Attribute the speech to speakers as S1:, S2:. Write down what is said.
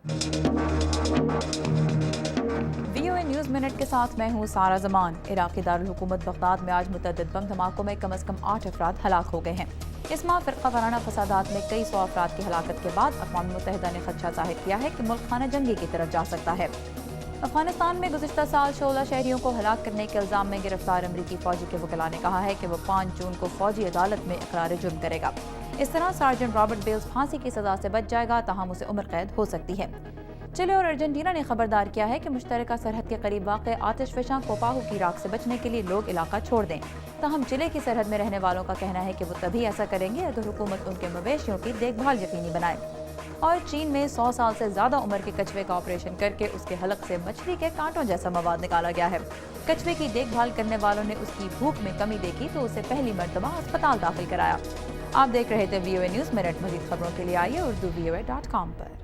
S1: VOA news minute के साथ मैं हूँ सारा जमान। इराक़ी दारुल-हुकूमत बगदाद में आज मुतअद्दिद बम धमाकों में कम से कम 8 अफराद हलाक हो गए हैं। इस माह फ़िरक़ा वाराना फसादात में कई सौ अफराद की हलाकत के बाद अक़वाम मुत्तहिदा ने खदशा ज़ाहिर किया है कि मुल्क खाना जंगी की तरफ जा सकता है। अफगानिस्तान में गुज़िश्ता साल 16 शहरियों को हलाक करने के इल्ज़ाम में गिरफ्तार अमरीकी फ़ौजी के वकीला ने कहा है कि वो 5 जून को फ़ौजी अदालत में इक़रार जुर्म करेगा। इस तरह सार्जेंट रॉबर्ट बेल्स फांसी की सज़ा से बच जाएगा, ताहम उसे उम्र कैद हो सकती है। चिले और अर्जेंटीना ने खबरदार किया है कि मुश्तरका सरहद के करीब वाक़ आतिशफ़शां कोपाहू की राख से बचने के लिए लोग इलाका छोड़ दें। ताहम चिले की सरहद में रहने वालों का कहना है कि वो तभी ऐसा करेंगे अगर हुकूमत उनके मवेशियों की देखभाल यकीनी बनाए। और चीन में 100 साल से ज़्यादा उम्र के कछुए का ऑपरेशन करके उसके हलक से मछली के कांटों जैसा मवाद निकाला गया है। कछुए की देखभाल करने वालों ने उसकी भूख में कमी देखी तो उसे पहली मर्तबा अस्पताल दाखिल कराया। आप देख रहे थे VOA न्यूज़ मिनट। मज़ीद खबरों के लिए आइए urdu VOA.com पर।